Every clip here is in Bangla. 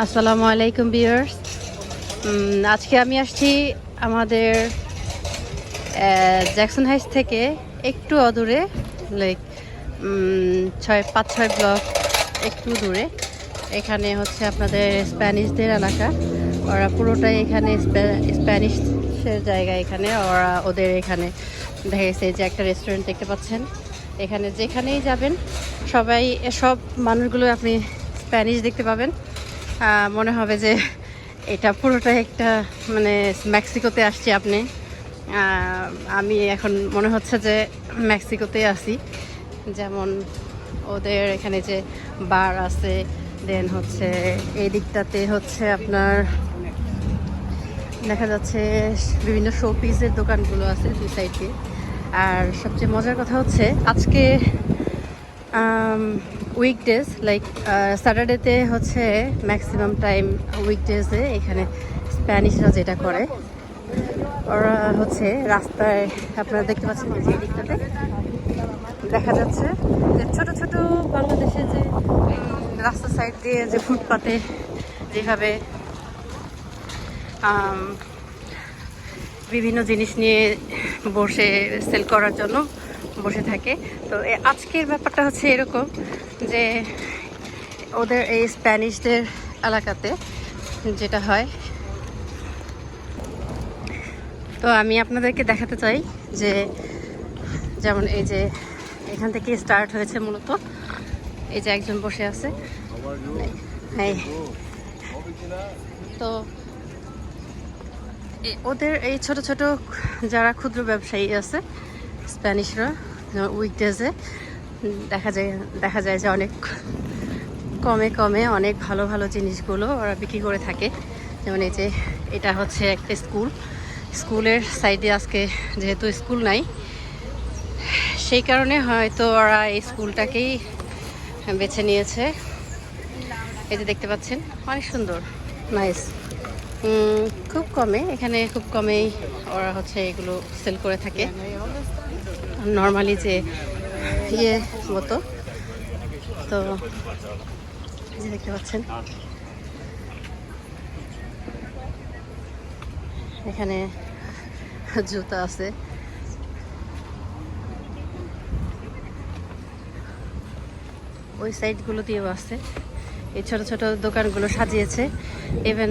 আসসালামু আলাইকুম ভিউয়ার্স। আজকে আমি আসছি আমাদের জ্যাকসন হাইটস থেকে একটু অদূরে, লাইক 5-6 ব্লক একটু দূরে। এখানে হচ্ছে আপনাদের স্প্যানিশদের এলাকা। ওরা পুরোটাই এখানে স্প্যানিশের জায়গা। এখানে ওদের এখানে দেখা গেছে যে একটা রেস্টুরেন্ট দেখতে পাচ্ছেন। এখানে যেখানেই যাবেন সব মানুষগুলো আপনি স্প্যানিশ দেখতে পাবেন। মনে হবে যে এটা পুরোটাই একটা মানে মেক্সিকোতে আসছি আপনি। আমি এখন মনে হচ্ছে যে মেক্সিকোতে আছি। যেমন ওদের এখানে যে বার আছে, দেন হচ্ছে এই দিকটাতে হচ্ছে আপনার দেখা যাচ্ছে বিভিন্ন শোপিসের দোকানগুলো আছে দুই সাইডে। আর সবচেয়ে মজার কথা হচ্ছে আজকে উইকডেজ, লাইক স্যাটারডেতে হচ্ছে ম্যাক্সিমাম টাইম উইকডেজে এখানে স্প্যানিশরা যেটা করে, ওরা হচ্ছে রাস্তায় আপনারা দেখতে পাচ্ছেন যে দিকটাতে দেখা যাচ্ছে যে ছোট ছোট বাংলাদেশে যে রাস্তা সাইড দিয়ে যে ফুটপাতে যেভাবে বিভিন্ন জিনিস নিয়ে বসে সেল করার জন্য বসে থাকে। তো আজকের ব্যাপারটা হচ্ছে এরকম যে ওদের এই স্প্যানিশদের এলাকাতে যেটা হয়, তো আমি আপনাদেরকে দেখাতে চাই যে যেমন এই যে এখান থেকে স্টার্ট হয়েছে মূলত। এই যে একজন বসে আছে, হ্যাঁ। তো ওদের এই ছোট ছোট যারা ক্ষুদ্র ব্যবসায়ী আছে স্প্যানিশরা, উইকডেজে দেখা যায় যে অনেক কমে কমে অনেক ভালো ভালো জিনিসগুলো ওরা বিক্রি করে থাকে। যেমন এই যে এটা হচ্ছে একটা স্কুলের সাইডে আজকে যেহেতু স্কুল নাই, সেই কারণে হয়তো ওরা এই স্কুলটাকেই বেছে নিয়েছে। এই যে দেখতে পাচ্ছেন অনেক সুন্দর, নাইস। খুব কমেই ওরা হচ্ছে এগুলো সেল করে থাকে। নর্মালি যে মতো, তো এই যে দেখতে পাচ্ছেন এখানে জুতা আছে। ওই সাইডগুলো দিয়েও আছে। এই ছোট ছোট দোকানগুলো সাজিয়েছে। ইভেন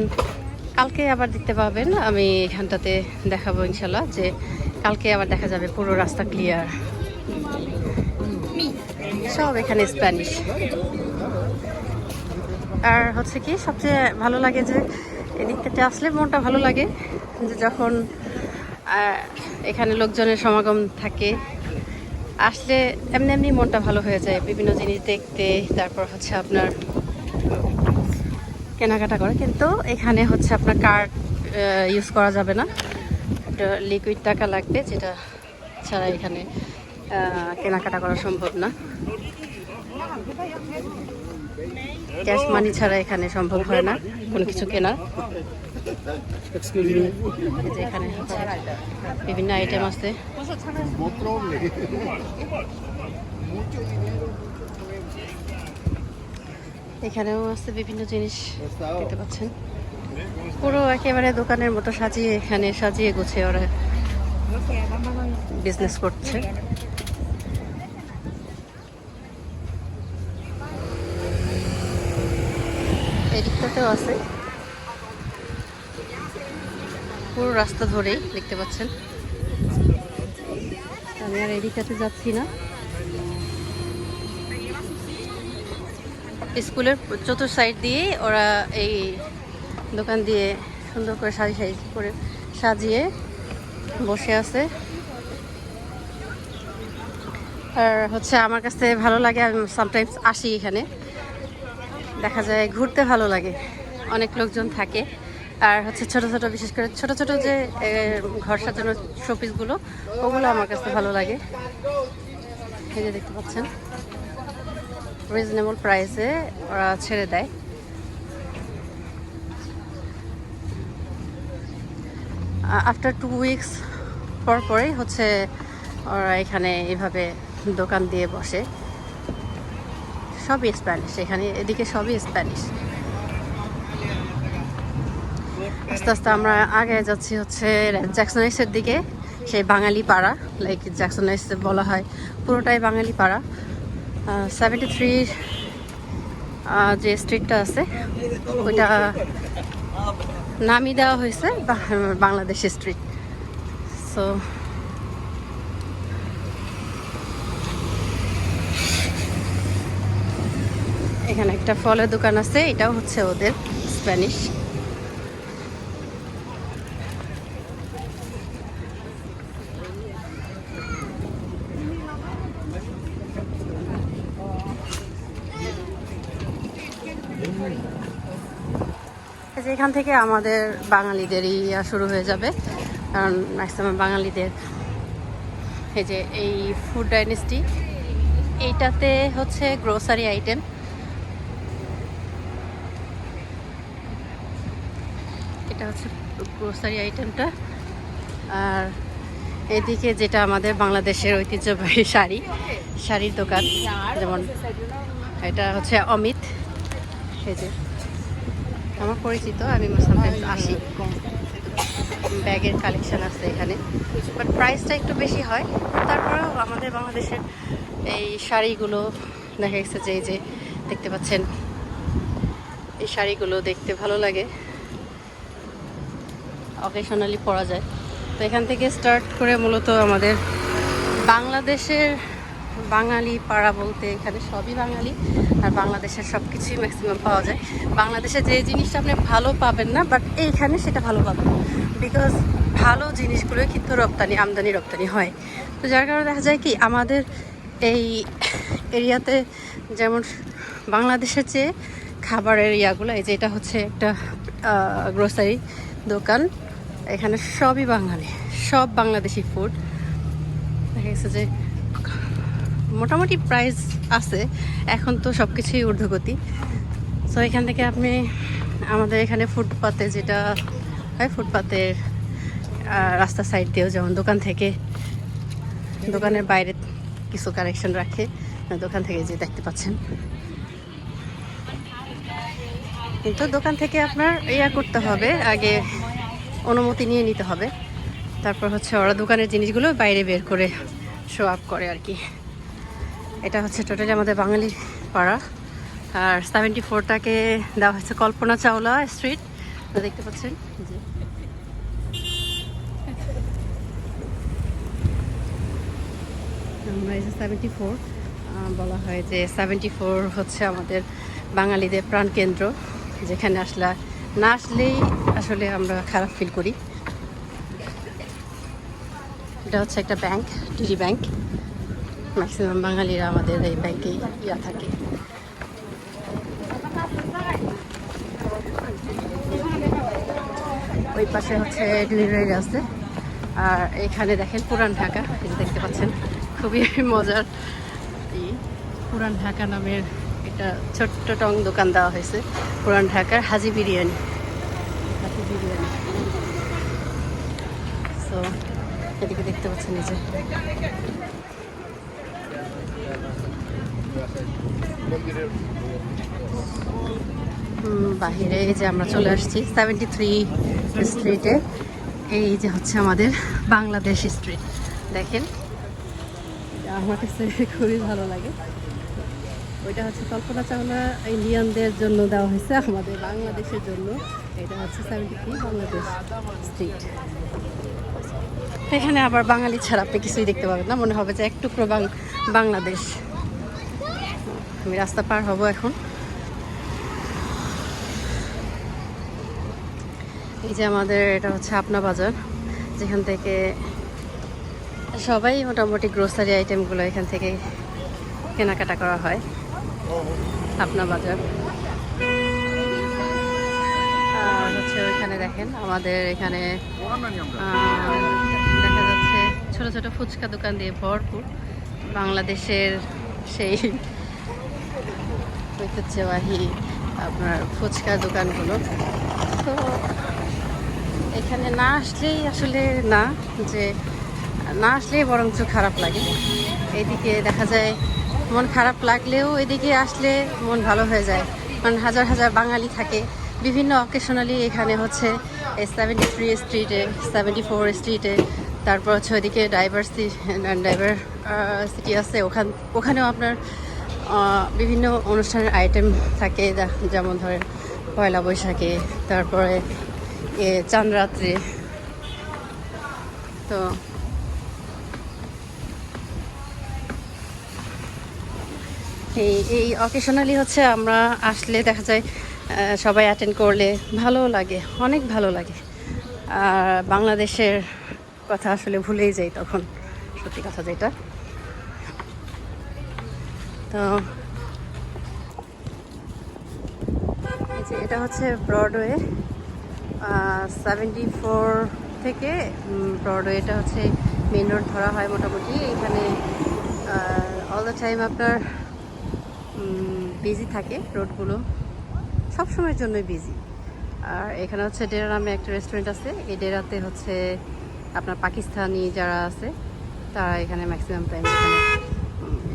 কালকে আবার দেখতে পাবেন, আমি এখানটাতে দেখাবো ইনশাল্লাহ, যে কালকে আবার দেখা যাবে পুরো রাস্তা ক্লিয়ার। সব এখানে স্প্যানিশ। আর হচ্ছে কি সবচেয়ে ভালো লাগে যে এদিক থেকে আসলে মনটা ভালো লাগে, যে যখন এখানে লোকজনের সমাগম থাকে, আসলে এমনি এমনি মনটা ভালো হয়ে যায় বিভিন্ন জিনিস দেখতে। তারপর হচ্ছে আপনার কেনাকাটা করে, কিন্তু এখানে হচ্ছে আপনার কার্ড ইউজ করা যাবে না, লিকুইড টাকা লাগবে, যেটা ছাড়া এখানে কেনাকাটা করা সম্ভব না। ক্যাশ মানি ছাড়া এখানে সম্ভব হয় না কোনো কিছু কেনা। এখানে হচ্ছে বিভিন্ন আইটেম আছে। এখানেও আছে বিভিন্ন জিনিস দেখতে পাচ্ছেন। পুরো একেবারে দোকানের মতো সাজিয়ে গুছিয়ে ওরা বিজনেস করছে। এদিকটাতেও আছে, পুরো রাস্তা ধরেই দেখতে পাচ্ছেন। আমি আর এদিকটাতে যাচ্ছি না। স্কুলের চতুর সাইড দিয়ে ওরা এই দোকান দিয়ে সুন্দর করে সাজিয়ে বসে আছে। আর হচ্ছে আমার কাছে ভালো লাগে, আমি সামটাইমস আসি এখানে, দেখা যায় ঘুরতে ভালো লাগে, অনেক লোকজন থাকে। আর হচ্ছে ছোট ছোট, বিশেষ করে ছোট ছোট যে ঘর সাজানোর শোপিসগুলো, ওগুলো আমার কাছে ভালো লাগে। এই যে দেখতে পাচ্ছেন রিজনেবল প্রাইসে ওরা ছেড়ে দেয়। আফটার 2 উইকস পরেই হচ্ছে ওরা এখানে এইভাবে দোকান দিয়ে বসে। সবই স্প্যানিশ, এখানে এদিকে সবই স্প্যানিশ। আস্তে আস্তে আমরা আগে যাচ্ছি হচ্ছে জ্যাকসনাইসের দিকে, সেই বাঙালি পাড়া, লাইক জ্যাকসনাইস বলা হয়, পুরোটাই বাঙালি পাড়া। 73 যে স্ট্রিটটা আছে ওইটা নামই দেওয়া হয়েছে বাংলাদেশ স্ট্রিট। সো এখানে একটা ফলের দোকান আছে, এটাও হচ্ছে ওদের স্প্যানিশ। এখান থেকে আমাদের বাঙালিদেরই শুরু হয়ে যাবে, কারণ ম্যাক্সিমাম বাঙালিদের এই যে এই ফুড ডাইনেস্টি, এইটাতে হচ্ছে গ্রোসারি আইটেম। এটা হচ্ছে গ্রোসারি আইটেমটা। আর এদিকে যেটা আমাদের বাংলাদেশের ঐতিহ্যবাহী শাড়ির দোকান, যেমন এটা হচ্ছে অমিত, এই যে আমার পরিচিত, আমি সামটাইমস আসি। ব্যাগের কালেকশন আছে এখানে, বাট প্রাইসটা একটু বেশি হয়। তারপরেও আমাদের বাংলাদেশের এই শাড়িগুলো দেখা গেছে যে এই যে দেখতে পাচ্ছেন, এই শাড়িগুলো দেখতে ভালো লাগে, অকেশনালি পরা যায়। তো এখান থেকে স্টার্ট করে মূলত আমাদের বাংলাদেশের বাঙালি পাড়া বলতে এখানে সবই বাঙালি, আর বাংলাদেশের সব কিছুই ম্যাক্সিমাম পাওয়া যায়। বাংলাদেশে যে জিনিসটা আপনি ভালো পাবেন না, বাট এইখানে সেটা ভালো পাবেন, বিকজ ভালো জিনিসগুলো কিন্তু আমদানি রপ্তানি হয়। তো যার কারণে দেখা যায় কি আমাদের এই এরিয়াতে, যেমন বাংলাদেশের যে খাবারের ইয়াগুলো, এই যে এটা হচ্ছে একটা গ্রোসারি দোকান, এখানে সবই বাঙালি, সব বাংলাদেশি ফুড। দেখা গেছে যে মোটামুটি প্রাইস আছে, এখন তো সব কিছুই ঊর্ধ্বগতি। সো এখান থেকে আপনি আমাদের এখানে ফুটপাতে যেটা হয়, ফুটপাতের রাস্তার সাইড দিয়েও যেমন দোকান থেকে, দোকানের বাইরে কিছু কালেকশন রাখে, দোকান থেকে যে দেখতে পাচ্ছেন। কিন্তু দোকান থেকে আপনার করতে হবে, আগে অনুমতি নিয়ে নিতে হবে, তারপর হচ্ছে ওরা দোকানের জিনিসগুলো বাইরে বের করে শো আপ করে আর কি। এটা হচ্ছে টোটালি আমাদের বাঙালি পাড়া। আর 74টাকে দেওয়া হচ্ছে কল্পনা চাওলা স্ট্রিট, দেখতে পাচ্ছেন যে আমরা এই যে 74 বলা হয়, যে 74 হচ্ছে আমাদের বাঙালিদের প্রাণকেন্দ্র, যেখানে না আসলেই আসলে আমরা খারাপ ফিল করি। এটা হচ্ছে একটা ব্যাংক, টিডি ব্যাংক, ম্যাক্সিমাম বাঙালিরা আমাদের এই ব্যাংকেই থাকে। ওই পাশে হচ্ছে ডেলিভারি আছে। আর এখানে দেখেন পুরান ঢাকা, এই যে দেখতে পাচ্ছেন, খুবই মজার পুরান ঢাকা নামের একটা ছোট্ট টং দোকান দেওয়া হয়েছে, পুরান ঢাকার হাজি বিরিয়ানি। সো এদিকে দেখতে পাচ্ছেন এই যে বাহিরে, এই যে আমরা চলে আসছি 73 স্ট্রিটে। এই যে হচ্ছে আমাদের বাংলাদেশ স্ট্রিট, দেখেন আমার কাছে খুবই ভালো লাগে। ওইটা হচ্ছে কল্পনা চাওলা ইন্ডিয়ানদের জন্য দেওয়া হয়েছে, আমাদের বাংলাদেশের জন্য এটা হচ্ছে 73 বাংলাদেশ স্ট্রিট। এখানে আবার বাঙালি ছাড়া আপনি কিছুই দেখতে পাবেন না, মনে হবে যে এক টুকরো বাংলাদেশ। আমি রাস্তা পার হব এখন। এই যে আমাদের এটা হচ্ছে আপনা বাজার, যেখান থেকে সবাই মোটামুটি গ্রোসারি আইটেমগুলো এখান থেকে কেনাকাটা করা হয়, আপনা বাজার। আর হচ্ছে ওইখানে দেখেন আমাদের এখানে দেখা যাচ্ছে ছোট ছোট ফুচকা দোকান দিয়ে ভরপুর, বাংলাদেশের সেই ঐতিহ্যবাহী আপনার ফুচকার দোকানগুলো। তো এখানে না আসলেই আসলে না আসলেই বরঞ্চ খারাপ লাগে। এইদিকে দেখা যায় মন খারাপ লাগলেও এদিকে আসলে মন ভালো হয়ে যায়, কারণ হাজার হাজার বাঙালি থাকে, বিভিন্ন অকেশনালি এখানে হচ্ছে 73 স্ট্রিটে, 74 স্ট্রিটে, তারপর হচ্ছে ওইদিকে ডাইভার্সিটি আছে, ওখানেও আপনার বিভিন্ন অনুষ্ঠানের আইটেম থাকে, যেমন ধরেন পয়লা বৈশাখে, তারপরে চাঁদ রাত্রে। তো এই অকেশনালি হচ্ছে আমরা আসলে দেখা যায় সবাই অ্যাটেন্ড করলে ভালো লাগে, অনেক ভালো লাগে। আর বাংলাদেশের কথা আসলে ভুলেই যাই তখন, সত্যি কথা যেটা। তো এই যে এটা হচ্ছে ব্রডওয়ে, 74 থেকে ব্রডওয়েটা হচ্ছে মেন রোড ধরা হয় মোটামুটি। এখানে অল দ্য টাইম আপনার বিজি থাকে রোডগুলো, সব সময়ের জন্যই বিজি। আর এখানে হচ্ছে ডেরা নামে একটা রেস্টুরেন্ট আছে, এই ডেরাতে হচ্ছে আপনার পাকিস্তানি যারা আছে তারা এখানে ম্যাক্সিমাম টাইম এখানে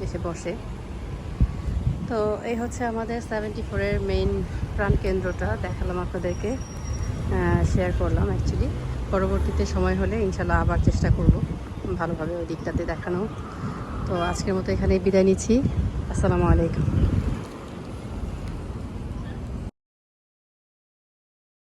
এসে বসে। তো এই হচ্ছে আমাদের 74-এর মেইন প্রাণকেন্দ্রটা দেখালাম আপনাদেরকে, শেয়ার করলাম অ্যাকচুয়ালি। পরবর্তীতে সময় হলে ইনশাল্লাহ আবার চেষ্টা করব ভালোভাবে ওই দিকটাতে দেখানো। তো আজকের মতো এখানেই বিদায় নিচ্ছি। আসসালামু আলাইকুম।